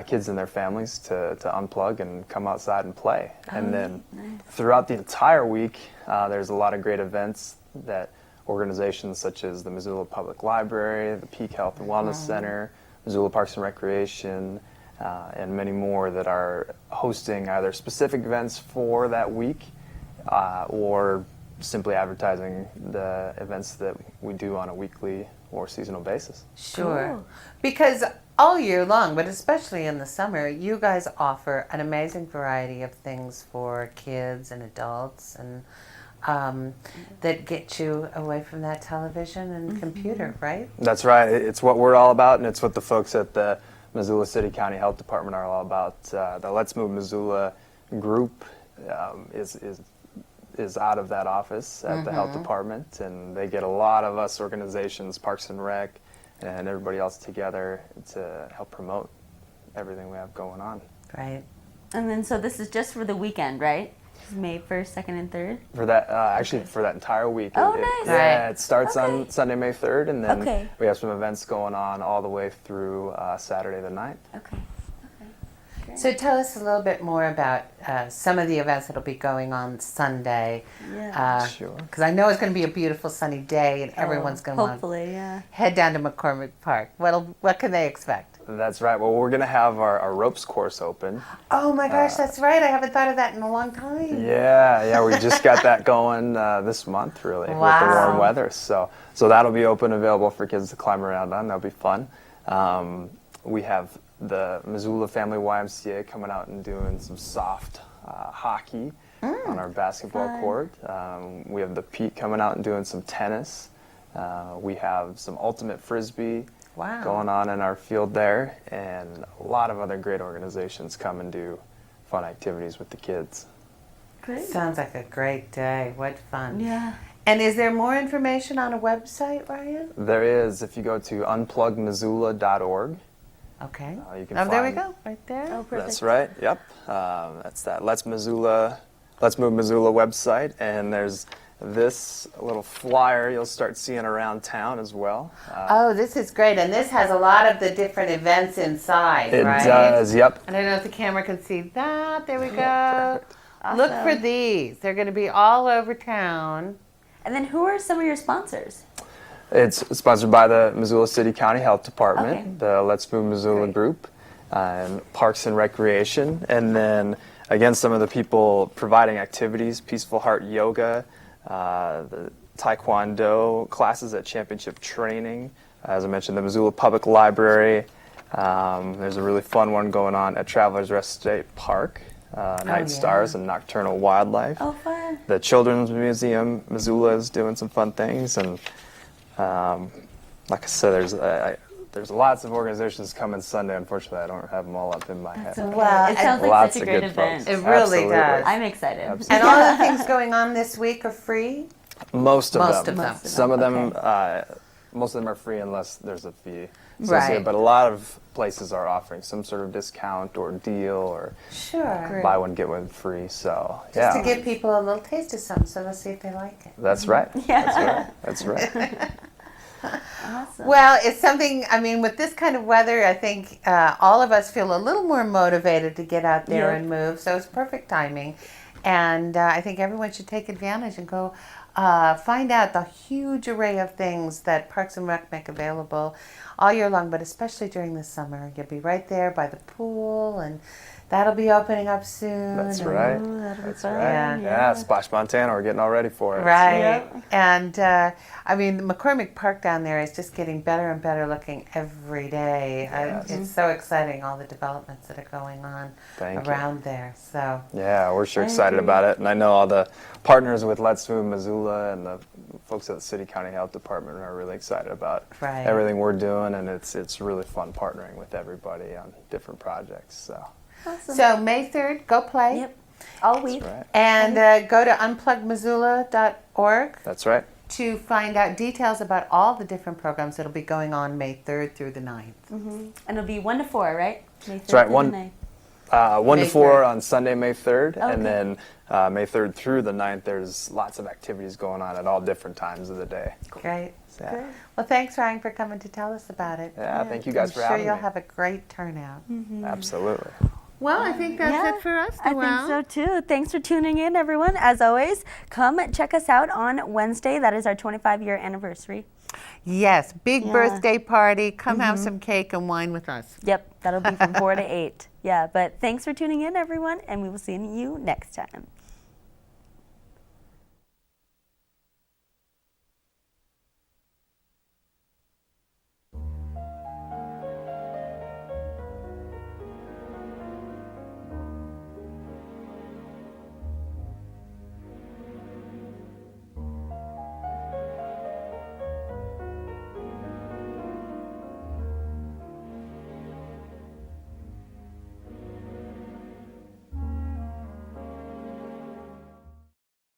kids and their families to unplug and come outside and play. And then throughout the entire week, there's a lot of great events that organizations such as the Missoula Public Library, the Peak Health and Wellness Center, Missoula Parks and Recreation, and many more that are hosting either specific events for that week or simply advertising the events that we do on a weekly or seasonal basis. Sure. Cool. Because all year long, but especially in the summer, you guys offer an amazing variety of things for kids and adults and that get you away from that television and computer, right? That's right. It's what we're all about, and it's what the folks at the Missoula City County Health Department are all about. The Let's Move Missoula group is out of that office at the health department, and they get a lot of us organizations, Parks and Rec, and everybody else together to help promote everything we have going on. Right. And then, so this is just for the weekend, right? May 1st, 2nd, and 3rd? For that, actually, for that entire week. Oh, nice. Yeah, it starts on Sunday, May 3rd, and then Okay. we have some events going on all the way through Saturday the 9th. Okay. So tell us a little bit more about some of the events that will be going on Sunday. Yeah. Sure. Because I know it's going to be a beautiful sunny day and everyone's going to hopefully, yeah. head down to McCormick Park. What can they expect? That's right. Well, we're going to have our ropes course open. Oh my gosh, that's right. I haven't thought of that in a long time. Yeah, we just got that going this month, really, with the warm weather. So that'll be open, available for kids to climb around on. That'll be fun. We have the Missoula Family YMCA coming out and doing some soft hockey on our basketball court. We have the Pete coming out and doing some tennis. We have some ultimate frisbee going on in our field there, and a lot of other great organizations come and do fun activities with the kids. Great. Sounds like a great day. What fun. Yeah. And is there more information on a website, Ryan? There is. If you go to unplugmissoula.org. Okay. You can there we find- go, right there. Oh, perfect. That's right. Yep. That's that Let's Move Missoula website, and there's this little flyer you'll start seeing around town as well. Oh, this is great, and this has a lot of the different events inside, It right? does. Yep. And I don't know if the camera can see that. There we go. Look for these. They're going to be all over town. And then who are some of your sponsors? It's sponsored by the Missoula City County Health Department, the Let's Move Missoula group, and Parks and Recreation, and then again some of the people providing activities: Peaceful Heart Yoga, the Taekwondo classes at Championship Training. As I mentioned, the Missoula Public Library. There's a really fun one going on at Travelers Rest State Park. Night Stars and Nocturnal Wildlife. Oh, fun. The Children's Museum, Missoula, is doing some fun things, and like I said, there's lots of organizations coming Sunday. Unfortunately, I don't have them all up in my head. Okay. Well, it sounds like such a great event. It really does. I'm excited. And all the things going on this week are free? Most of them. Most of them. Some of them, most of them are free unless there's a fee associated. But a lot of places are offering some sort of discount or deal or buy one get one free. So Just to give people a little taste of something, so they'll see if they like it. That's right. Yeah. That's right. Awesome. Well, it's something, I mean, with this kind of weather, I think all of us feel a little more motivated to get out there and move. So it's perfect timing. And I think everyone should take advantage and go find out the huge array of things that Parks and Rec make available all year long, but especially during the summer. You'll be right there by the pool, and that'll be opening up soon. That's right. That's right. Yeah, Splash Montana, we're getting all ready for it. Right. Yep. And I mean, the McCormick Park down there is just getting better and better looking every day. Yes. It's so exciting, all the developments that are going on around there. So yeah, we're sure excited about it. And I know all the partners with Let's Move Missoula and the folks at the City County Health Department are really excited about everything we're doing, and it's really fun partnering with everybody on different projects. So. Awesome. So May 3rd, go play. Yep. All week. Right. And go to unplugmissoula.org. That's right. to find out details about all the different programs that'll be going on May 3rd through the 9th. And it'll be 1 to 4, right? May 3rd That's right. through One the 9th. 1 to May 4 3rd. on Sunday, May 3rd, Okay. and then May 3rd through the 9th, there's lots of activities going on at all different times of the day. Great. Yeah. Good. Well, thanks, Ryan, for coming to tell us about it. Yeah, thank you guys for I'm having sure me. you'll have a great turnout. Absolutely. Well, I think that's it for us, I Noelle. think so too. Thanks for tuning in, everyone. As always, come check us out on Wednesday. That is our 25-year anniversary. Yes, big Yeah. birthday party. Come have some cake and wine with us. Yep, that'll be from 4 to 8. Yeah, but thanks for tuning in, everyone, and we will see you next time.